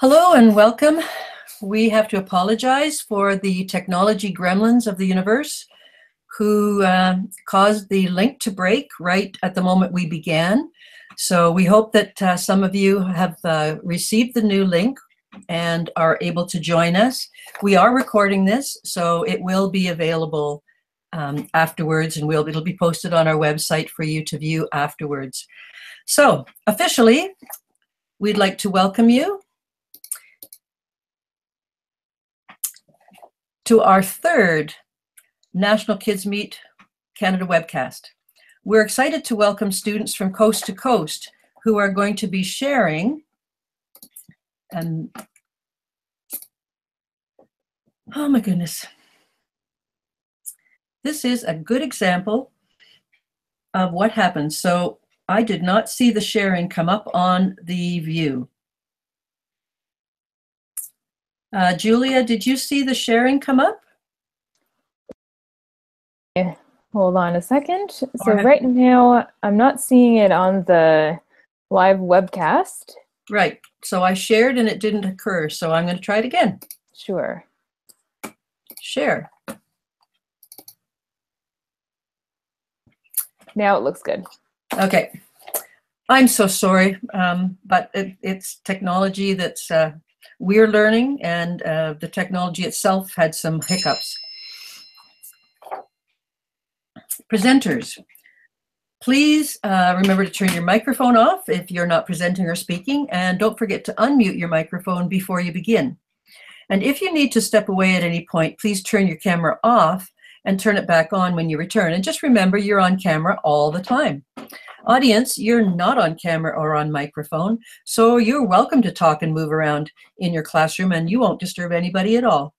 Hello and welcome. We have to apologize for the technology gremlins of the universe who caused the link to break right at the moment we began. So we hope that some of you have received the new link and are able to join us. We are recording this, so it will be available afterwards, and it'll be posted on our website for you to view afterwards. So officially, we'd like to welcome you to our third National KidsMeet Canada webcast. We're excited to welcome students from coast to coast who are going to be sharing, and oh my goodness, this is a good example of what happens. So I did not see the sharing come up on the view. Julia, did you see the sharing come up? Hold on a second. So right now, I'm not seeing it on the live webcast. Right. So I shared and it didn't occur. So I'm going to try it again. Sure. Share. Now it looks good. Okay. I'm so sorry, but it's technology that's we're learning, and the technology itself had some hiccups. Presenters, please remember to turn your microphone off if you're not presenting or speaking, and don't forget to unmute your microphone before you begin. And if you need to step away at any point, please turn your camera off and turn it back on when you return. And just remember, you're on camera all the time. Audience, you're not on camera or on microphone, so you're welcome to talk and move around in your classroom, and you won't disturb anybody at all.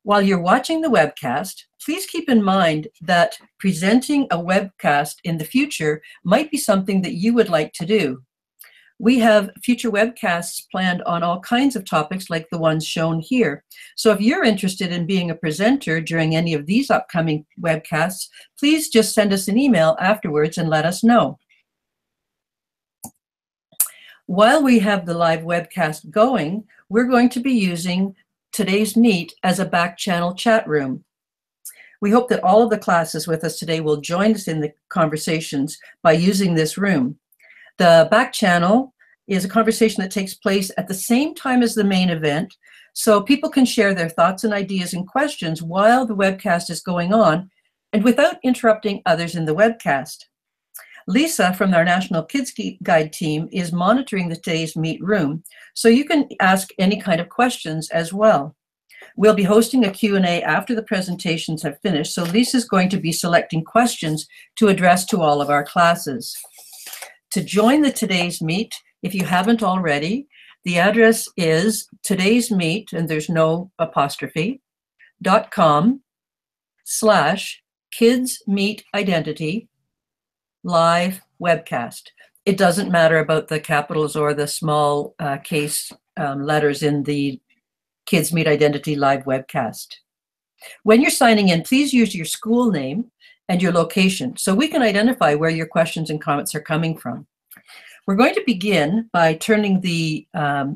While you're watching the webcast, please keep in mind that presenting a webcast in the future might be something that you would like to do. We have future webcasts planned on all kinds of topics like the ones shown here. So if you're interested in being a presenter during any of these upcoming webcasts, please just send us an email afterwards and let us know. While we have the live webcast going, we're going to be using today's Meet as a back channel chat room. We hope that all of the classes with us today will join us in the conversations by using this room. The back channel is a conversation that takes place at the same time as the main event, so people can share their thoughts and ideas and questions while the webcast is going on and without interrupting others in the webcast. Lisa from our National Kids Guide team is monitoring the today's Meet room, so you can ask any kind of questions as well. We'll be hosting a Q&A after the presentations have finished, so Lisa's going to be selecting questions to address to all of our classes. To join the Today's Meet, if you haven't already, the address is todaysmeet, and there's no apostrophe, .com/kidsmeetidentity live webcast. It doesn't matter about the capitals or the small case letters in the Kids Meet Identity live webcast. When you're signing in, please use your school name and your location so we can identify where your questions and comments are coming from. We're going to begin by turning the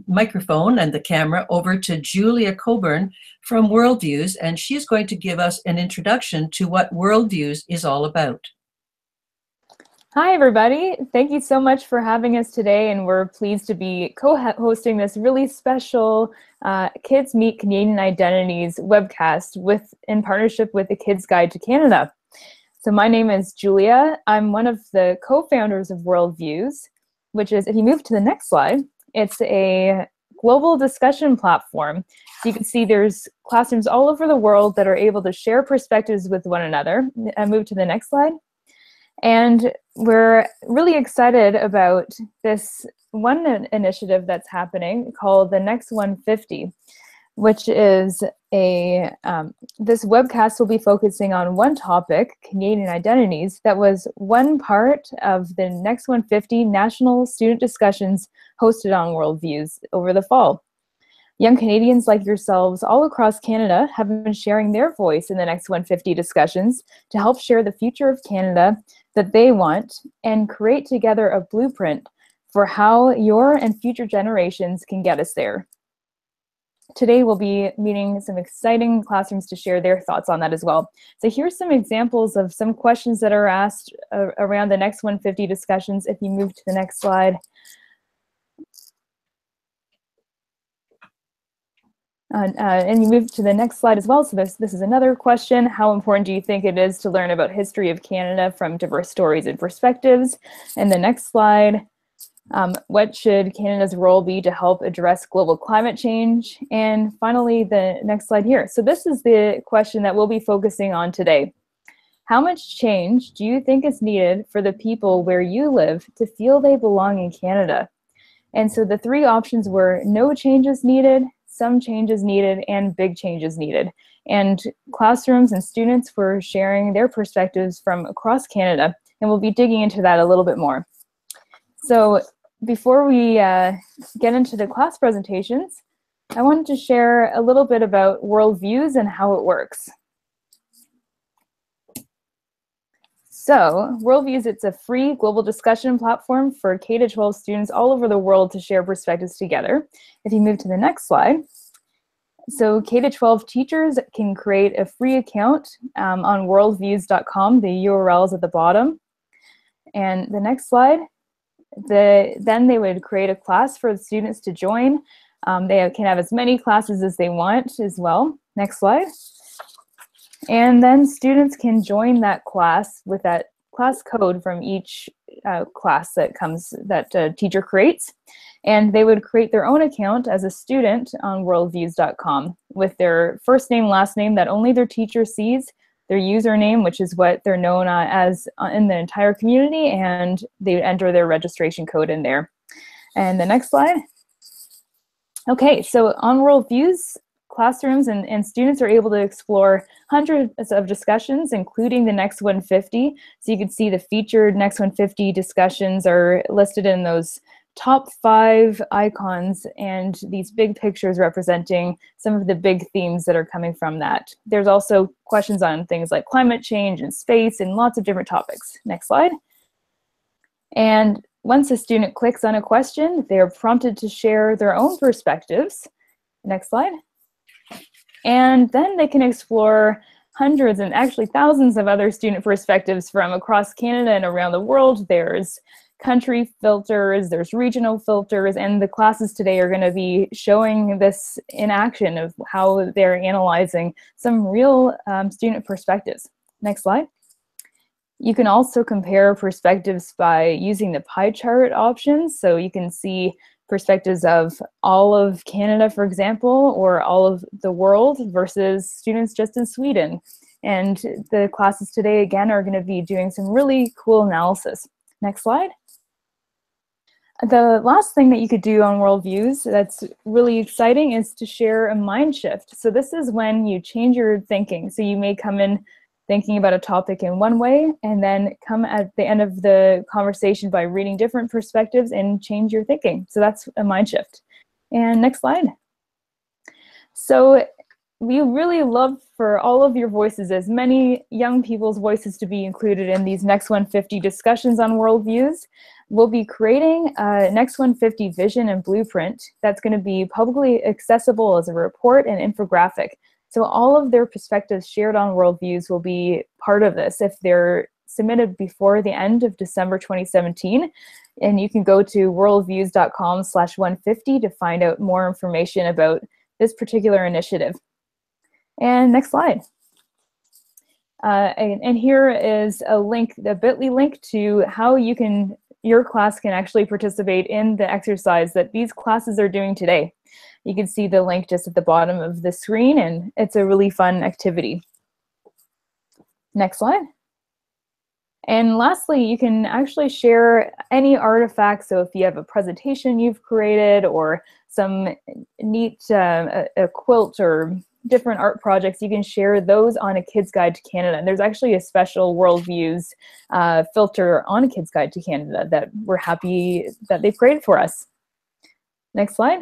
microphone and the camera over to Julia Coburn from Worldviews, and she's going to give us an introduction to what Worldviews is all about. Hi, everybody. Thank you so much for having us today, and we're pleased to be co-hosting this really special Kids Meet Canadian Identities webcast in partnership with the Kids Guide to Canada. So my name is Julia. I'm one of the co-founders of Worldviews, which is, if you move to the next slide, it's a global discussion platform. So you can see there's classrooms all over the world that are able to share perspectives with one another. I move to the next slide. And we're really excited about this one initiative that's happening called the Next 150, which is this webcast will be focusing on one topic, Canadian identities, that was one part of the Next 150 national student discussions hosted on Worldviews over the fall. Young Canadians like yourselves all across Canada have been sharing their voice in the Next 150 discussions to help share the future of Canada that they want and create together a blueprint for how your and future generations can get us there. Today, we'll be meeting some exciting classrooms to share their thoughts on that as well. So here's some examples of some questions that are asked around the Next 150 discussions. If you move to the next slide. And you move to the next slide as well. So this is another question. How important do you think it is to learn about history of Canada from diverse stories and perspectives? And the next slide. What should Canada's role be to help address global climate change? And finally, the next slide here. So this is the question that we'll be focusing on today. How much change do you think is needed for the people where you live to feel they belong in Canada? And so the three options were no changes needed, some changes needed, and big changes needed. And classrooms and students were sharing their perspectives from across Canada, and we'll be digging into that a little bit more. So before we get into the class presentations, I wanted to share a little bit about worldviews and how it works. So Worldviews, it's a free global discussion platform for K-12 students all over the world to share perspectives together. If you move to the next slide. So K-12 teachers can create a free account on worldviews.com. The URL is at the bottom. And the next slide. Then they would create a class for the students to join. They can have as many classes as they want as well. Next slide. And then students can join that class with that class code from each class that teacher creates. And they would create their own account as a student on worldviews.com with their first name, last name that only their teacher sees, their username, which is what they're known as in the entire community, and they enter their registration code in there. And the next slide. Okay, so on Worldviews, classrooms and students are able to explore hundreds of discussions, including the Next 150. So you can see the featured Next 150 discussions are listed in those top 5 icons and these big pictures representing some of the big themes that are coming from that. There's also questions on things like climate change and space and lots of different topics. Next slide. And once a student clicks on a question, they are prompted to share their own perspectives. Next slide. And then they can explore hundreds and actually thousands of other student perspectives from across Canada and around the world. There's country filters, there's regional filters, and the classes today are going to be showing this in action of how they're analyzing some real student perspectives. Next slide. You can also compare perspectives by using the pie chart options. So you can see perspectives of all of Canada, for example, or all of the world versus students just in Sweden. And the classes today, again, are going to be doing some really cool analysis. Next slide. The last thing that you could do on Worldviews that's really exciting is to share a mind shift. So this is when you change your thinking. So you may come in thinking about a topic in one way and then come at the end of the conversation by reading different perspectives and change your thinking. So that's a mind shift. And next slide. So we really love for all of your voices, as many young people's voices to be included in these Next 150 discussions on Worldviews. We'll be creating a Next 150 vision and blueprint that's going to be publicly accessible as a report and infographic. So all of their perspectives shared on Worldviews will be part of this if they're submitted before the end of December 2017. And you can go to worldviews.com/150 to find out more information about this particular initiative. And next slide. And here is a link, the bit.ly link to how your class can actually participate in the exercise that these classes are doing today. You can see the link just at the bottom of the screen, and it's a really fun activity. Next slide. And lastly, you can actually share any artifacts. So if you have a presentation you've created or some neat a quilt or different art projects, you can share those on a Kids Guide to Canada. And there's actually a special Worldviews filter on a Kids Guide to Canada that we're happy that they've created for us. Next slide.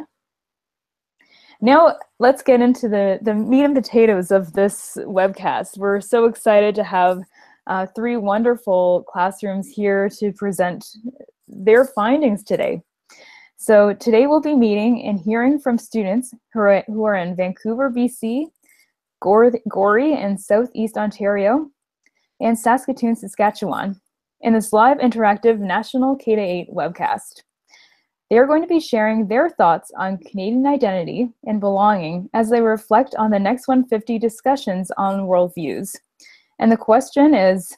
Now let's get into the meat and potatoes of this webcast. We're so excited to have 3 wonderful classrooms here to present their findings today. So today we'll be meeting and hearing from students who are in Vancouver, BC, Gorey in Southeast Ontario, and Saskatoon, Saskatchewan, in this live interactive national K-8 webcast. They are going to be sharing their thoughts on Canadian identity and belonging as they reflect on the Next 150 discussions on worldviews. And the question is,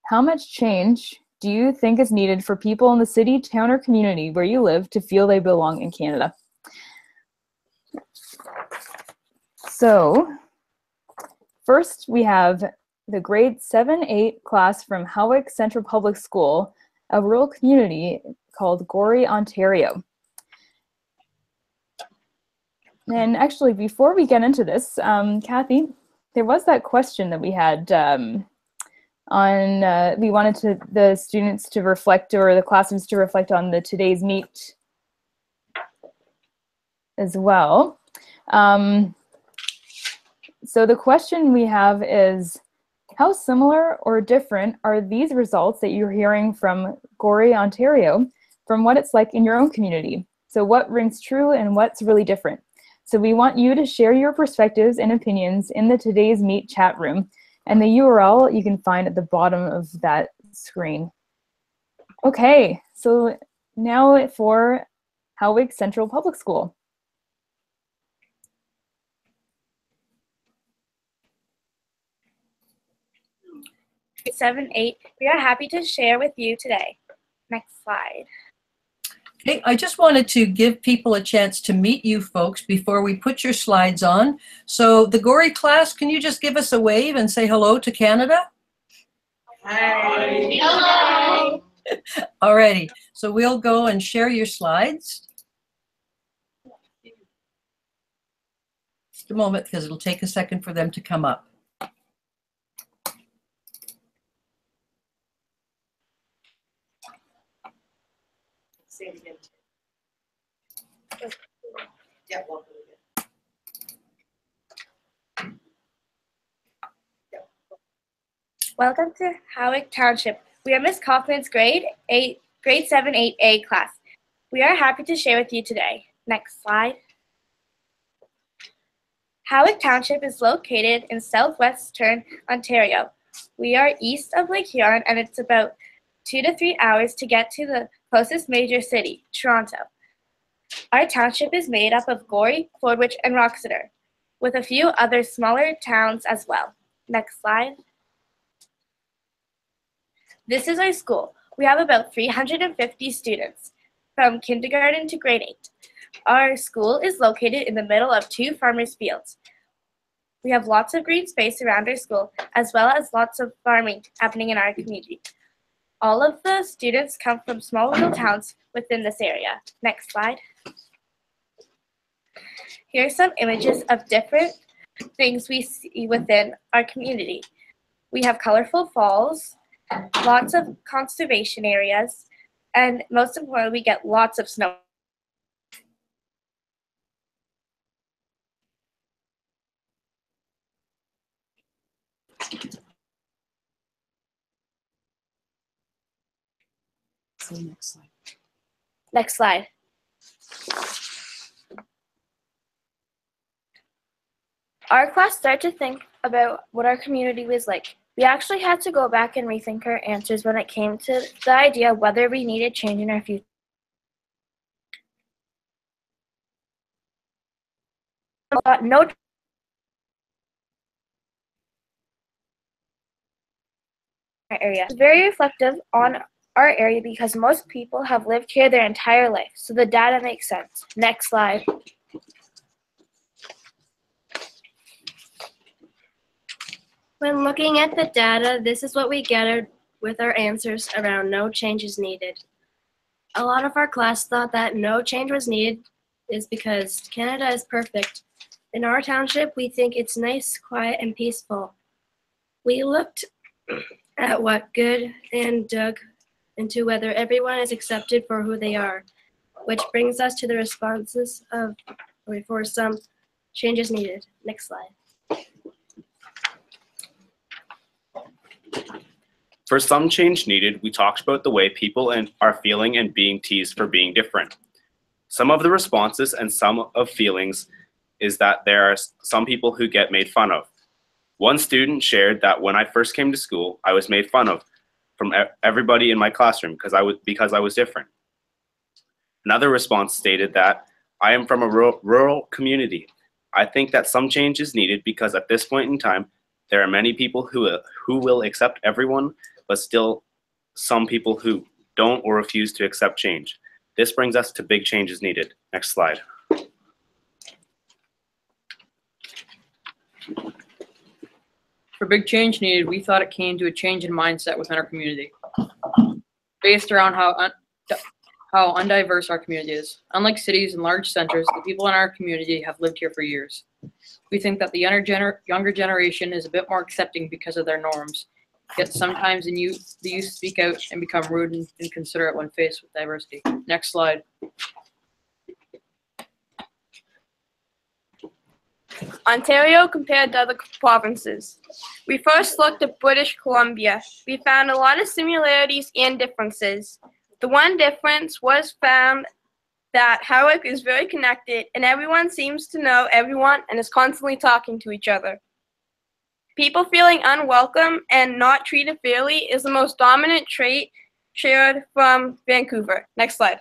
how much change do you think is needed for people in the city, town, or community where you live to feel they belong in Canada? So, first we have the grade 7-8 class from Howick Central Public School, a rural community called Gorey, Ontario. And actually, before we get into this, Kathy, there was that question that we had we wanted the students to reflect, or the classrooms to reflect on the today's meet as well. So the question we have is, how similar or different are these results that you're hearing from Gorey, Ontario, from what it's like in your own community? So what rings true and what's really different? So we want you to share your perspectives and opinions in the Today's Meet chat room, and the URL you can find at the bottom of that screen. Okay, so now for Howick Central Public School. Grade 7-8, we are happy to share with you today. Next slide. Okay, I just wanted to give people a chance to meet you folks before we put your slides on. So the Gorey class, can you just give us a wave and say hello to Canada? Hi. Hello. Alrighty, so we'll go and share your slides. Just a moment, because it'll take a second for them to come up. Say it again. Yeah, welcome again. Welcome to Howick Township. We are Miss Kaufman's grade 7-8A class. We are happy to share with you today. Next slide. Howick Township is located in southwestern Ontario. We are east of Lake Huron, and it's about 2 to 3 hours to get to the closest major city, Toronto. Our township is made up of Gorey, Fordwich, and Roxeter, with a few other smaller towns as well. Next slide. This is our school. We have about 350 students, from kindergarten to grade 8. Our school is located in the middle of 2 farmers' fields. We have lots of green space around our school, as well as lots of farming happening in our community. All of the students come from small little towns within this area. Next slide. Here are some images of different things we see within our community. We have colorful falls, lots of conservation areas, and most importantly, we get lots of snow. So next slide. Next slide. Our class started to think about what our community was like. We actually had to go back and rethink our answers when it came to the idea of whether we needed change in our future. No area. It's very reflective on our area because most people have lived here their entire life, so the data makes sense. Next slide. When looking at the data, this is what we gathered with our answers around no change is needed. A lot of our class thought that no change was needed is because Canada is perfect. In our township, we think it's nice, quiet, and peaceful. We looked at what good and dug into whether everyone is accepted for who they are, which brings us to the responses of, for some changes needed. Next slide. For some change needed, we talked about the way people are feeling and being teased for being different. Some of the responses and some of feelings is that there are some people who get made fun of. One student shared that when I first came to school, I was made fun of from everybody in my classroom because I was different. Another response stated that I am from a rural community. I think that some change is needed because at this point in time, there are many people who will accept everyone, but still some people who don't or refuse to accept change. This brings us to big changes needed. Next slide. For big change needed, we thought it came to a change in mindset within our community, based around how undiverse our community is. Unlike cities and large centers, the people in our community have lived here for years. We think that the younger generation is a bit more accepting because of their norms, yet sometimes the youth speak out and become rude and inconsiderate when faced with diversity. Next slide. Ontario compared to other provinces. We first looked at British Columbia. We found a lot of similarities and differences. The one difference was found that Hawick is very connected and everyone seems to know everyone and is constantly talking to each other. People feeling unwelcome and not treated fairly is the most dominant trait shared from Vancouver. Next slide.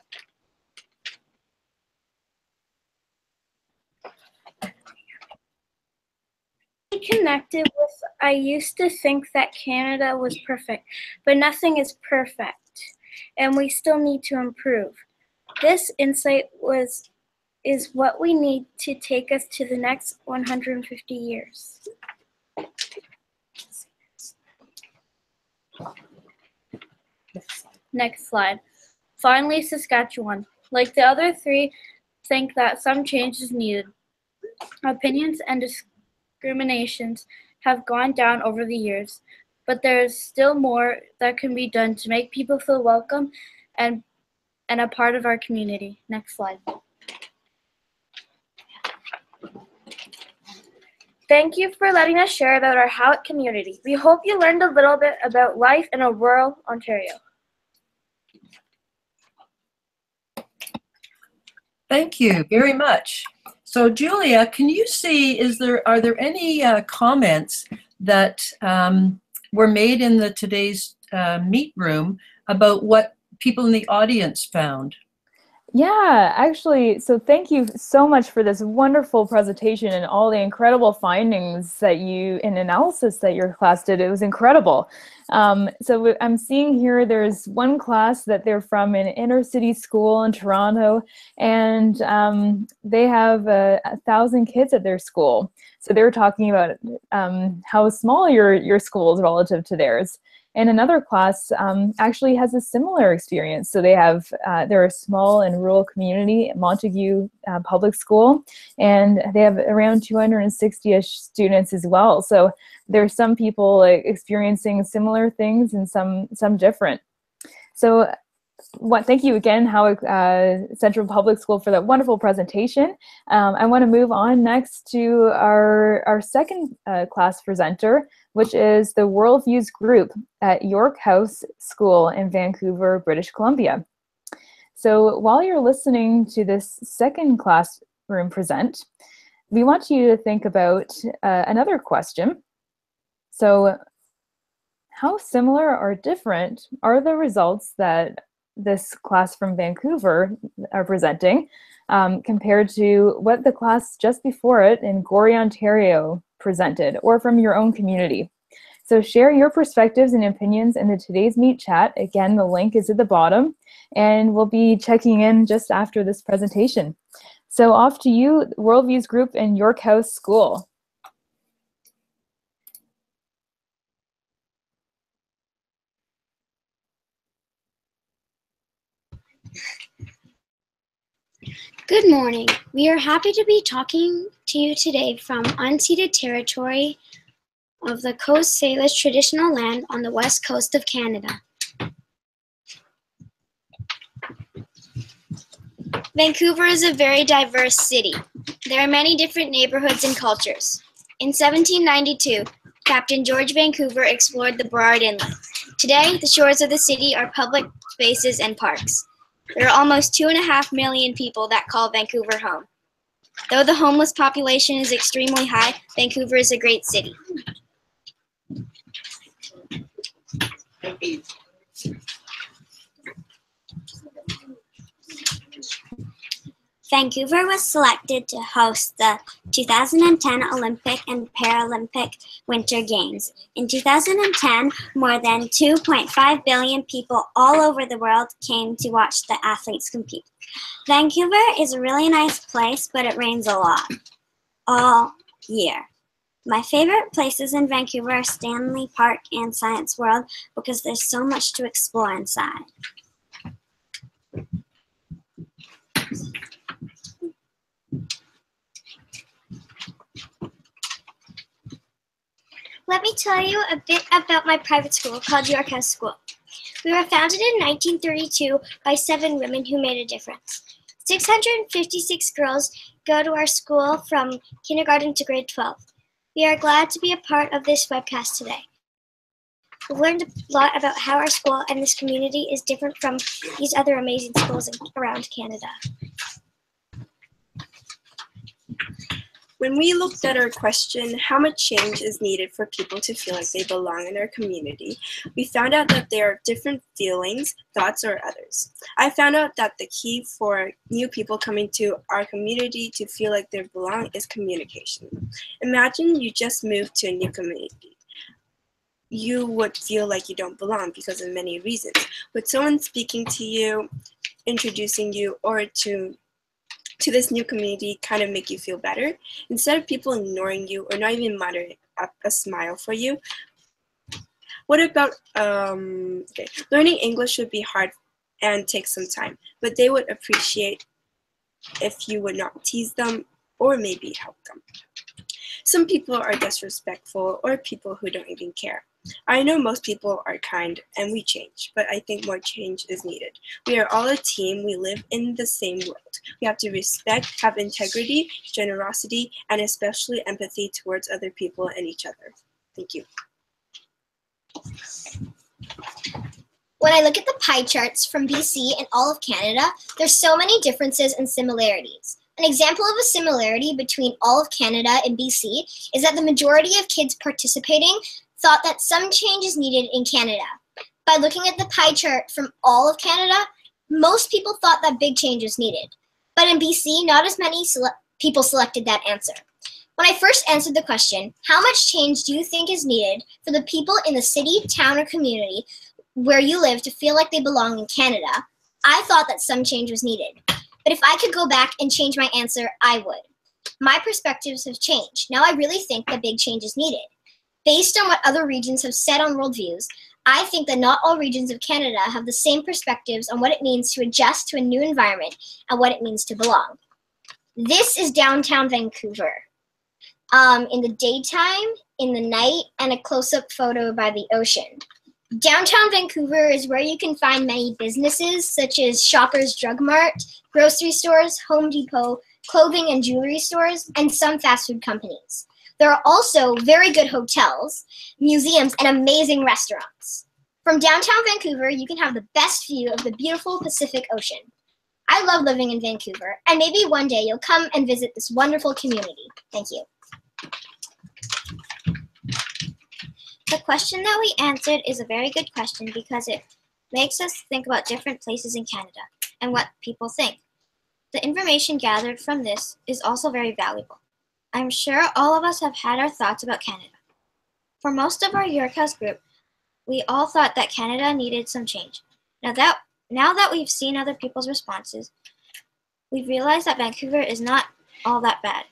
Connected with, I used to think that Canada was perfect, but nothing is perfect, and we still need to improve. This insight is what we need to take us to the next 150 years. Next slide. Finally, Saskatchewan. Like the other three, think that some change is needed. Opinions and discriminations have gone down over the years, but there is still more that can be done to make people feel welcome and a part of our community. Next slide. Thank you for letting us share about our Howick community. We hope you learned a little bit about life in a rural Ontario. Thank you very much. So Julia, can you see, are there any comments that were made in today's meet room about what people in the audience found? Yeah, actually, so thank you so much for this wonderful presentation and all the incredible findings and analysis that your class did. It was incredible. So I'm seeing here there's one class that they're from an inner city school in Toronto, and they have 1,000 kids at their school. So they were talking about how small your school is relative to theirs. And another class actually has a similar experience. So they're a small and rural community, Montague Public School, and they have around 260-ish students as well. So there's some people experiencing similar things and some different. So thank you again, Howick Central Public School, for that wonderful presentation. I want to move on next to our second class presenter, which is the Worldviews group at York House School in Vancouver, British Columbia. So while you're listening to this second classroom present, we want you to think about another question. So how similar or different are the results that this class from Vancouver are presenting compared to what the class just before it in Gorey, Ontario presented, or from your own community? So share your perspectives and opinions in the Today's Meet chat. Again, the link is at the bottom, and we'll be checking in just after this presentation. So off to you, Worldviews group in York House School. Good morning. We are happy to be talking to you today from unceded territory of the Coast Salish traditional land on the west coast of Canada. Vancouver is a very diverse city. There are many different neighborhoods and cultures. In 1792, Captain George Vancouver explored the broad inlet. Today, the shores of the city are public spaces and parks. There are almost 2.5 million people that call Vancouver home. Though the homeless population is extremely high, Vancouver is a great city. Vancouver was selected to host the 2010 Olympic and Paralympic Winter Games. In 2010, more than 2.5 billion people all over the world came to watch the athletes compete. Vancouver is a really nice place, but it rains a lot, all year. My favorite places in Vancouver are Stanley Park and Science World because there's so much to explore inside. Let me tell you a bit about my private school called York House School. We were founded in 1932 by 7 women who made a difference. 656 girls go to our school from kindergarten to grade 12. We are glad to be a part of this webcast today. We've learned a lot about how our school and this community is different from these other amazing schools around Canada. When we looked at our question, how much change is needed for people to feel like they belong in our community, we found out that there are different feelings, thoughts, or others. I found out that the key for new people coming to our community to feel like they belong is communication. Imagine you just moved to a new community. You would feel like you don't belong because of many reasons. With someone speaking to you, introducing you, or to this new community kind of make you feel better? Instead of people ignoring you or not even muttering up a smile for you? What about, learning English would be hard and take some time, but they would appreciate if you would not tease them or maybe help them. Some people are disrespectful or people who don't even care. I know most people are kind and we change, but I think more change is needed. We are all a team. We live in the same world. We have to respect, have integrity, generosity, and especially empathy towards other people and each other. Thank you. When I look at the pie charts from BC and all of Canada, there's so many differences and similarities. An example of a similarity between all of Canada and BC is that the majority of kids participating thought that some change is needed in Canada. By looking at the pie chart from all of Canada, most people thought that big change was needed. But in BC, not as many people selected that answer. When I first answered the question, how much change do you think is needed for the people in the city, town, or community where you live to feel like they belong in Canada, I thought that some change was needed. But if I could go back and change my answer, I would. My perspectives have changed. Now I really think that big change is needed. Based on what other regions have said on worldviews, I think that not all regions of Canada have the same perspectives on what it means to adjust to a new environment and what it means to belong. This is downtown Vancouver. In the daytime, in the night, and a close-up photo by the ocean. Downtown Vancouver is where you can find many businesses such as Shoppers Drug Mart, grocery stores, Home Depot, clothing and jewelry stores, and some fast food companies. There are also very good hotels, museums, and amazing restaurants. From downtown Vancouver, you can have the best view of the beautiful Pacific Ocean. I love living in Vancouver, and maybe one day you'll come and visit this wonderful community. Thank you. The question that we answered is a very good question because it makes us think about different places in Canada and what people think. The information gathered from this is also very valuable. I'm sure all of us have had our thoughts about Canada. For most of our York House group, we all thought that Canada needed some change. Now that we've seen other people's responses, we've realized that Vancouver is not all that bad.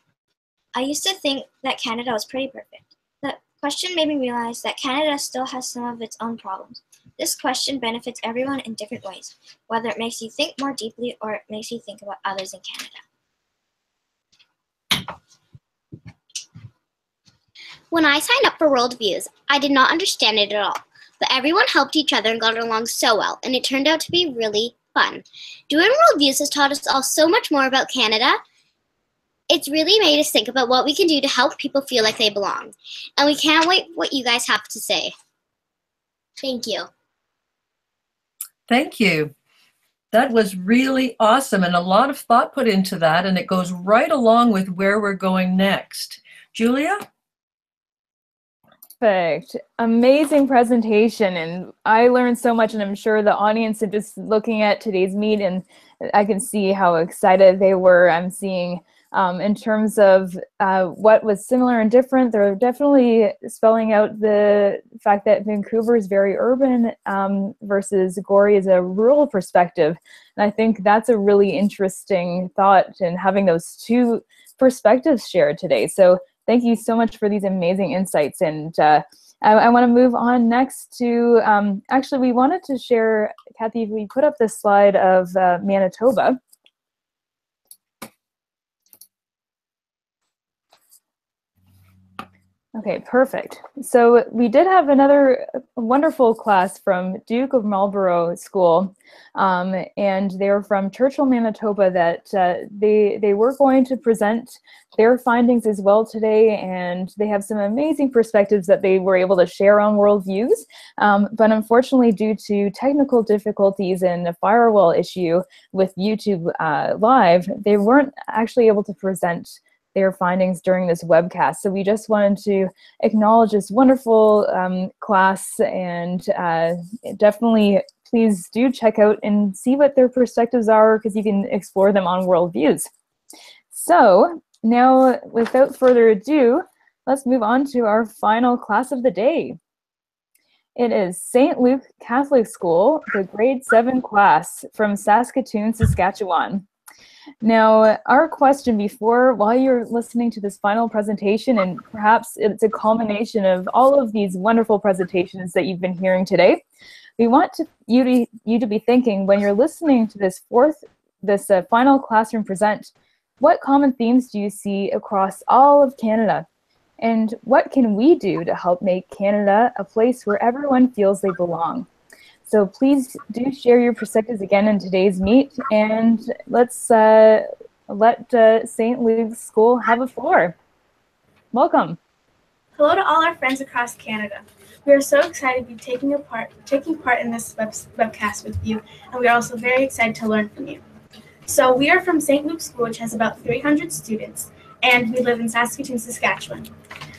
I used to think that Canada was pretty perfect. The question made me realize that Canada still has some of its own problems. This question benefits everyone in different ways, whether it makes you think more deeply or it makes you think about others in Canada. When I signed up for Worldviews, I did not understand it at all, but everyone helped each other and got along so well, and it turned out to be really fun. Doing Worldviews has taught us all so much more about Canada. It's really made us think about what we can do to help people feel like they belong. And we can't wait what you guys have to say. Thank you. Thank you. That was really awesome and a lot of thought put into that, and it goes right along with where we're going next. Julia? Perfect. Amazing presentation, and I learned so much, and I'm sure the audience is just looking at today's meet, and I can see how excited they were. I'm seeing in terms of what was similar and different, they're definitely spelling out the fact that Vancouver is very urban versus Gorey is a rural perspective. And I think that's a really interesting thought, and having those two perspectives shared today. So thank you so much for these amazing insights. And I want to move on next to, actually, we wanted to share, Kathy, we put up this slide of Manitoba. Okay, perfect. So we did have another wonderful class from Duke of Marlborough School, and they're from Churchill, Manitoba, that they were going to present their findings as well today, and they have some amazing perspectives that they were able to share on worldviews, but unfortunately due to technical difficulties and a firewall issue with YouTube Live, they weren't actually able to present their findings during this webcast. So we just wanted to acknowledge this wonderful class, and definitely please do check out and see what their perspectives are, because you can explore them on worldviews. So now, without further ado, let's move on to our final class of the day. It is St. Luke Catholic School, the grade 7 class from Saskatoon, Saskatchewan. Now, our question before, while you're listening to this final presentation, and perhaps it's a culmination of all of these wonderful presentations that you've been hearing today, we want you to be thinking, when you're listening to this final classroom present, what common themes do you see across all of Canada? And what can we do to help make Canada a place where everyone feels they belong? So please do share your perspectives again in today's meet, and let's let St. Luke's School have a floor. Welcome. Hello to all our friends across Canada. We are so excited to be taking part in this webcast with you, and we are also very excited to learn from you. So we are from St. Luke's School, which has about 300 students, and we live in Saskatoon, Saskatchewan.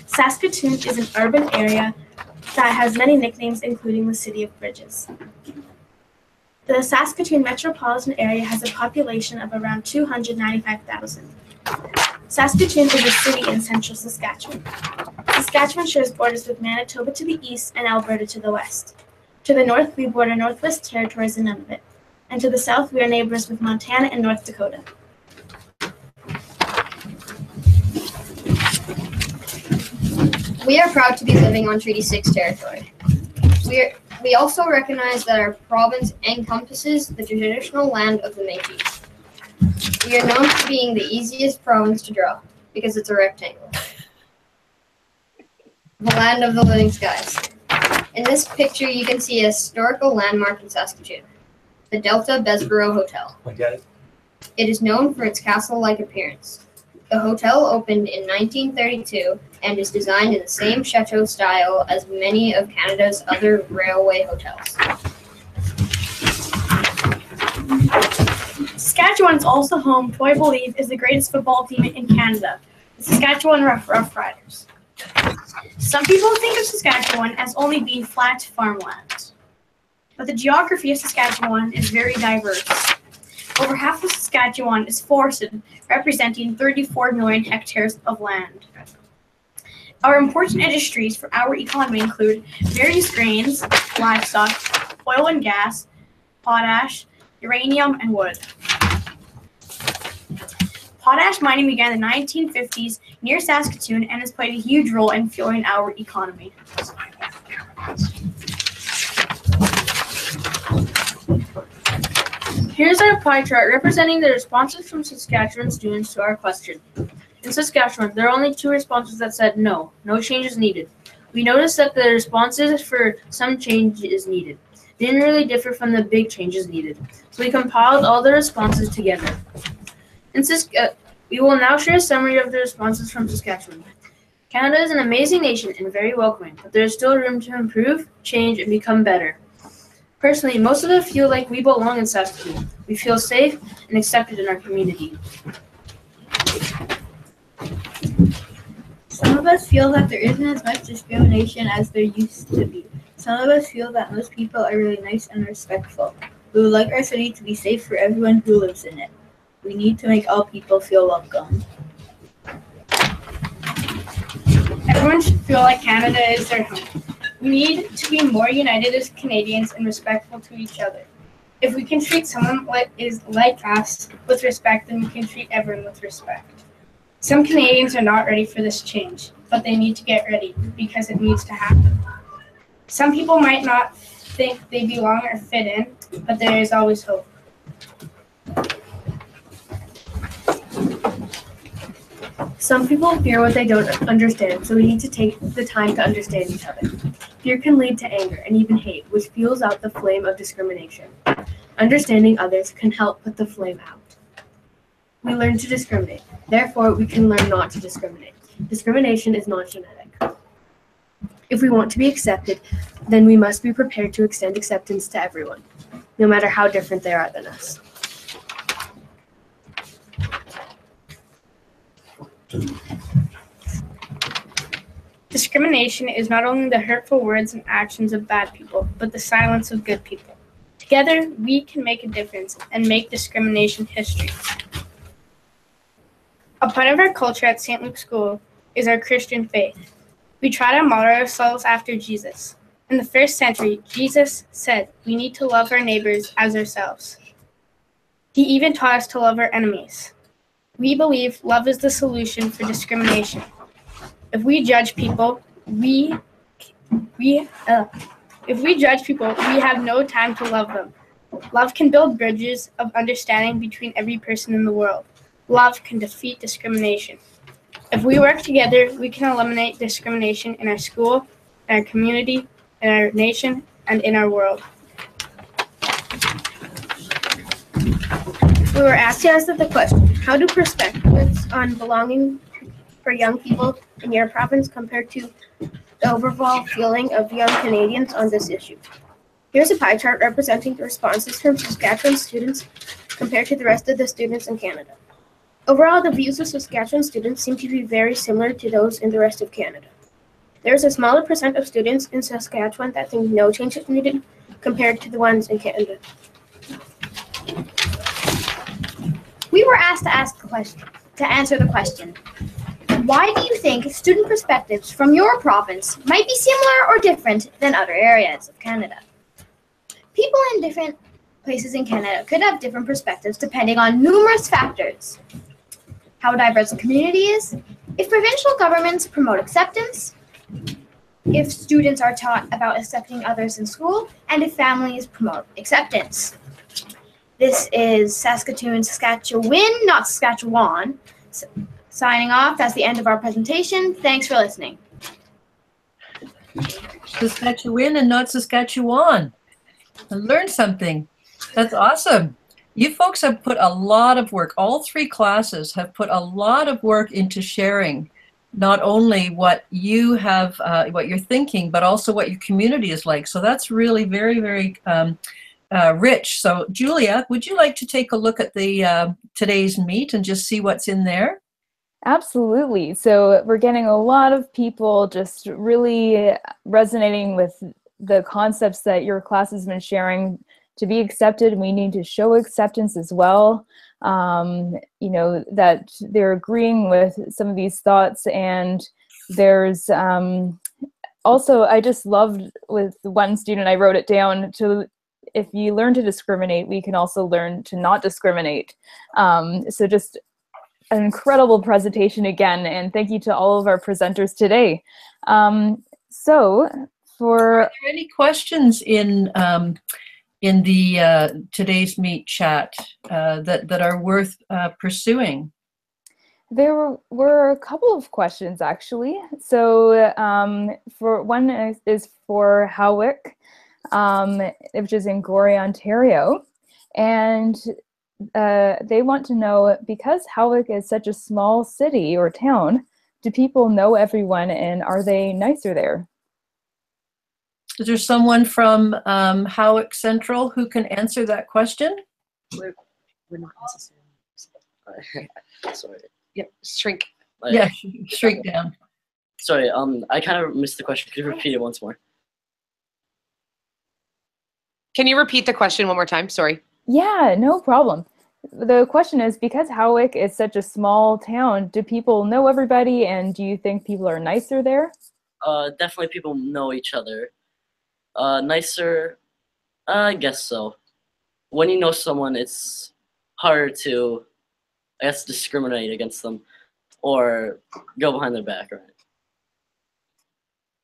Saskatoon is an urban area that has many nicknames, including the City of Bridges. The Saskatoon metropolitan area has a population of around 295,000. Saskatoon is a city in central Saskatchewan. Saskatchewan shares borders with Manitoba to the east and Alberta to the west. To the north, we border Northwest Territories and Nunavut. And to the south, we are neighbors with Montana and North Dakota. We are proud to be living on Treaty 6 territory. We also recognize that our province encompasses the traditional land of the Métis. We are known for being the easiest province to draw because it's a rectangle. The land of the living skies. In this picture, you can see a historical landmark in Saskatoon, the Delta Bessborough Hotel. It is known for its castle-like appearance. The hotel opened in 1932 and is designed in the same chateau style as many of Canada's other railway hotels. Saskatchewan is also home to what I believe is the greatest football team in Canada, the Saskatchewan Roughriders. Some people think of Saskatchewan as only being flat farmland, but the geography of Saskatchewan is very diverse. Over half of Saskatchewan is forested, representing 34 million hectares of land. Our important industries for our economy include various grains, livestock, oil and gas, potash, uranium, and wood. Potash mining began in the 1950s near Saskatoon and has played a huge role in fueling our economy. Here's our pie chart representing the responses from Saskatchewan students to our question. In Saskatchewan, there are only 2 responses that said no change is needed. We noticed that the responses for some change is needed didn't really differ from the big changes needed, so we compiled all the responses together. We will now share a summary of the responses from Saskatchewan. Canada is an amazing nation and very welcoming, but there is still room to improve, change, and become better. Personally, most of us feel like we belong in Saskatoon. We feel safe and accepted in our community. Some of us feel that there isn't as much discrimination as there used to be. Some of us feel that most people are really nice and respectful. We would like our city to be safe for everyone who lives in it. We need to make all people feel welcome. Everyone should feel like Canada is their home. We need to be more united as Canadians and respectful to each other. If we can treat someone like us with respect, then we can treat everyone with respect. Some Canadians are not ready for this change, but they need to get ready because it needs to happen. Some people might not think they belong or fit in, but there is always hope. Some people fear what they don't understand, so we need to take the time to understand each other. Fear can lead to anger and even hate, which fuels out the flame of discrimination. Understanding others can help put the flame out. We learn to discriminate. Therefore, we can learn not to discriminate. Discrimination is not genetic. If we want to be accepted, then we must be prepared to extend acceptance to everyone, no matter how different they are than us. Discrimination is not only the hurtful words and actions of bad people, but the silence of good people. Together, we can make a difference and make discrimination history. A part of our culture at St. Luke's School is our Christian faith. We try to model ourselves after Jesus. In the first century, Jesus said we need to love our neighbors as ourselves. He even taught us to love our enemies. We believe love is the solution for discrimination. If we judge people, we have no time to love them. Love can build bridges of understanding between every person in the world. Love can defeat discrimination. If we work together, we can eliminate discrimination in our school, in our community, in our nation, and in our world. We were asked to answer the question, how do perspectives on belonging for young people in your province compare to the overall feeling of young Canadians on this issue? Here's a pie chart representing the responses from Saskatchewan students compared to the rest of the students in Canada. Overall, the views of Saskatchewan students seem to be very similar to those in the rest of Canada. There is a smaller percent of students in Saskatchewan that think no change is needed compared to the ones in Canada. We were asked to answer the question, why do you think student perspectives from your province might be similar or different than other areas of Canada? People in different places in Canada could have different perspectives depending on numerous factors. How diverse a community is, if provincial governments promote acceptance, if students are taught about accepting others in school, and if families promote acceptance. This is Saskatoon, Saskatchewan, not Saskatchewan. Signing off, that's the end of our presentation. Thanks for listening. Saskatchewan and not Saskatchewan. I learned something. That's awesome. You folks have put a lot of work, all three classes have put a lot of work into sharing not only what you have, what you're thinking, but also what your community is like. So that's really very, very rich. So Julia, would you like to take a look at the today's meet and just see what's in there? Absolutely. So we're getting a lot of people just really resonating with the concepts that your class has been sharing. To be accepted, we need to show acceptance as well. You know, that they're agreeing with some of these thoughts. And there's also, I just loved with one student, I wrote it down, to if you learn to discriminate, we can also learn to not discriminate. So just an incredible presentation again, and thank you to all of our presenters today. So for... Are there any questions in the today's meet chat that are worth pursuing? There were a couple of questions actually. So for one is for Howick, which is in Gorey, Ontario, and they want to know, because Howick is such a small city or town, do people know everyone and are they nicer there? Is there someone from Howick Central who can answer that question? We're not necessarily. Sorry. Yep. Shrink. Yeah, shrink down. Sorry. I kind of missed the question. Could you repeat it once more? Can you repeat the question one more time? Sorry. Yeah, no problem. The question is, because Howick is such a small town, do people know everybody and do you think people are nicer there? Definitely people know each other. Nicer, I guess so. When you know someone, it's harder to, I guess, discriminate against them or go behind their back, right?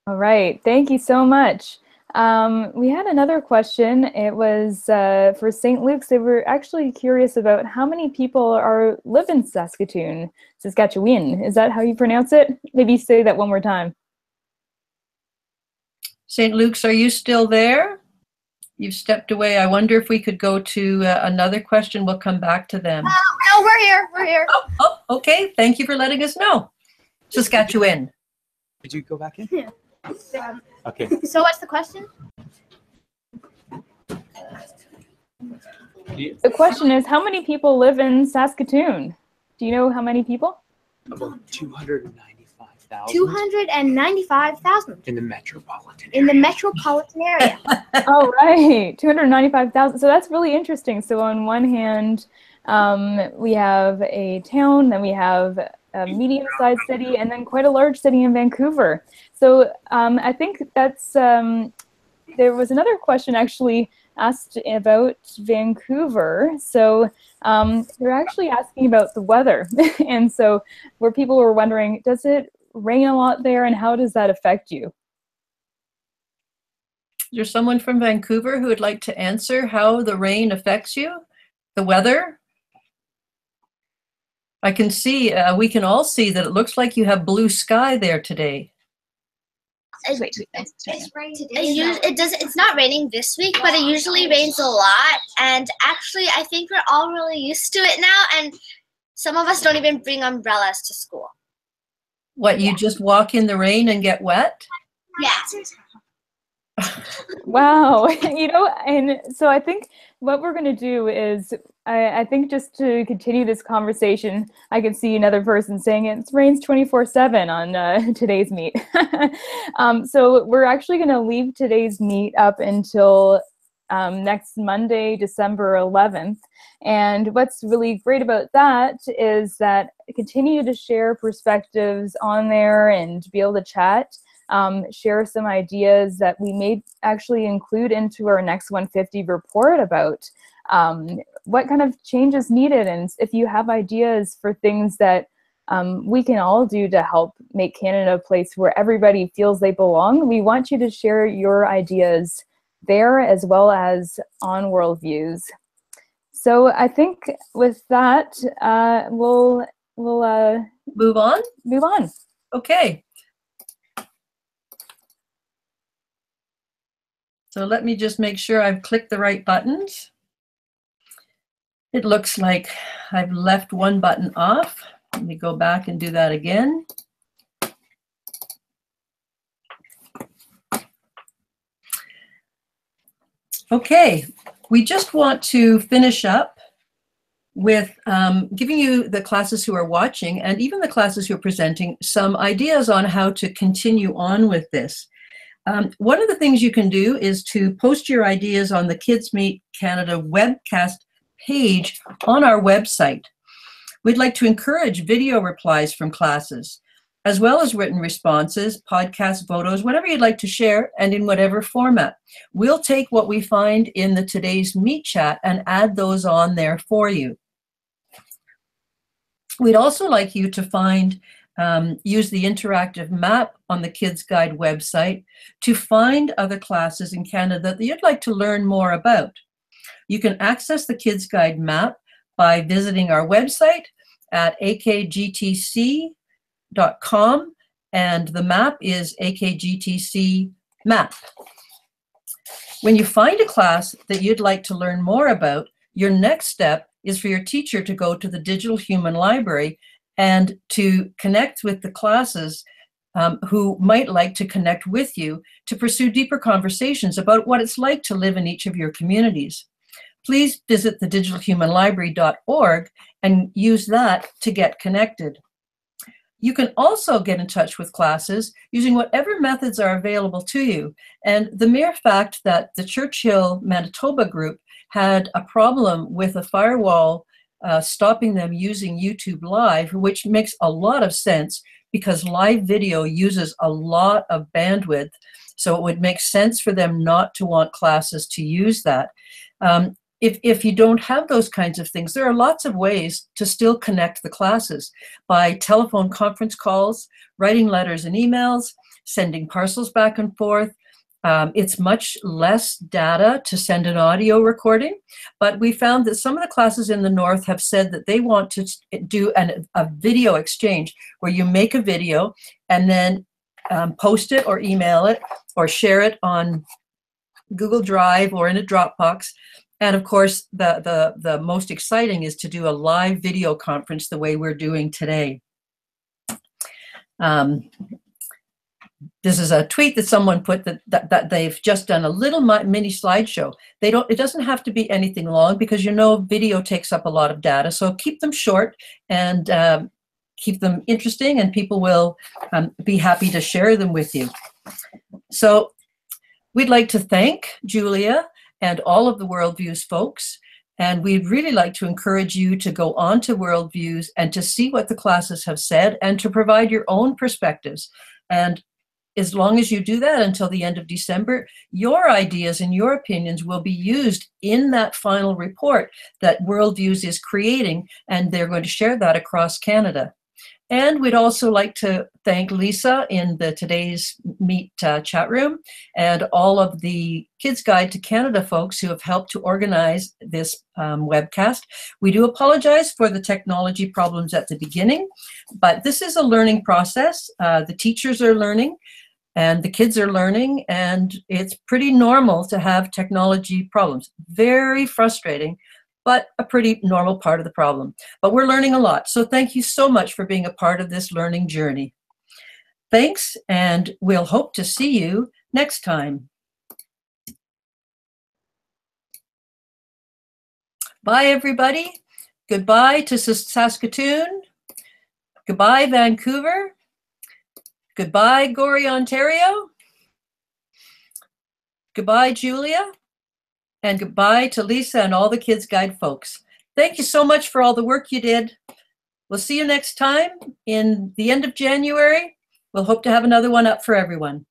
All right, thank you so much. We had another question. It was for St. Luke's. They were actually curious about how many people live in Saskatoon, Saskatchewan. Is that how you pronounce it? Maybe say that one more time. St. Luke's, are you still there? You've stepped away. I wonder if we could go to another question. We'll come back to them. No, we're here. We're here. Oh, okay. Thank you for letting us know. Saskatchewan. Did you go back in? Yeah. Okay. So what's the question? The question is, how many people live in Saskatoon? Do you know how many people? About 295,000. 295,000 in the metropolitan. in the metropolitan area. All right, 295,000. So that's really interesting. So on one hand, we have a town, then we have a medium-sized city, and then quite a large city in Vancouver. So I think that's, there was another question actually asked about Vancouver. So they're actually asking about the weather. And so where people were wondering, does it rain a lot there and how does that affect you? Is there someone from Vancouver who would like to answer how the rain affects you? The weather? I can see, we can all see that it looks like you have blue sky there today. It's not raining this week, but it usually rains a lot. And actually, I think we're all really used to it now. And some of us don't even bring umbrellas to school. What, you just walk in the rain and get wet? Yeah. Wow. You know, and so I think what we're going to do is, I think just to continue this conversation, I can see another person saying it rains 24/7 on today's meet. So we're actually going to leave today's meet up until next Monday, December 11th. And what's really great about that is that I continue to share perspectives on there and be able to chat. Share some ideas that we may actually include into our next 150 report about what kind of change is needed, and if you have ideas for things that we can all do to help make Canada a place where everybody feels they belong, we want you to share your ideas there as well as on worldviews. So I think with that, we'll move on. Move on. Okay. So let me just make sure I've clicked the right buttons. It looks like I've left one button off. Let me go back and do that again. Okay, we just want to finish up with giving you, the classes who are watching and even the classes who are presenting, some ideas on how to continue on with this. One of the things you can do is to post your ideas on the KidsMeet Canada webcast page on our website. We'd like to encourage video replies from classes, as well as written responses, podcast photos, whatever you'd like to share, and in whatever format. We'll take what we find in the today's Meet chat and add those on there for you. We'd also like you to find use the interactive map on the Kids Guide website to find other classes in Canada that you'd like to learn more about. You can access the Kids Guide map by visiting our website at akgtc.com, and the map is AKGTC map. When you find a class that you'd like to learn more about, your next step is for your teacher to go to the Digital Human Library and to connect with the classes who might like to connect with you to pursue deeper conversations about what it's like to live in each of your communities. Please visit thedigitalhumanlibrary.org and use that to get connected. You can also get in touch with classes using whatever methods are available to you. And the mere fact that the Churchill, Manitoba group had a problem with a firewall stopping them using YouTube Live, which makes a lot of sense because live video uses a lot of bandwidth. So it would make sense for them not to want classes to use that. If you don't have those kinds of things, there are lots of ways to still connect the classes by telephone conference calls, writing letters and emails, sending parcels back and forth. It's much less data to send an audio recording, but we found that some of the classes in the North have said that they want to do a video exchange where you make a video and then post it or email it or share it on Google Drive or in a Dropbox. And of course, the most exciting is to do a live video conference the way we're doing today. This is a tweet that someone put that they've just done a little mini slideshow. It doesn't have to be anything long because you know video takes up a lot of data. So keep them short and keep them interesting, and people will be happy to share them with you. So we'd like to thank Julia and all of the Worldviews folks. And we'd really like to encourage you to go on to Worldviews and to see what the classes have said and to provide your own perspectives. And as long as you do that until the end of December, your ideas and your opinions will be used in that final report that Worldviews is creating, and they're going to share that across Canada. And we'd also like to thank Lisa in the Today's Meet chat room and all of the Kids Guide to Canada folks who have helped to organize this webcast. We do apologize for the technology problems at the beginning, but this is a learning process. The teachers are learning and the kids are learning, and it's pretty normal to have technology problems. Very frustrating, but a pretty normal part of the problem. But we're learning a lot. So thank you so much for being a part of this learning journey. Thanks, and we'll hope to see you next time. Bye, everybody. Goodbye to Saskatoon. Goodbye, Vancouver. Goodbye, Gorey, Ontario. Goodbye, Julia. And goodbye to Lisa and all the Kids Guide folks. Thank you so much for all the work you did. We'll see you next time in the end of January. We'll hope to have another one up for everyone.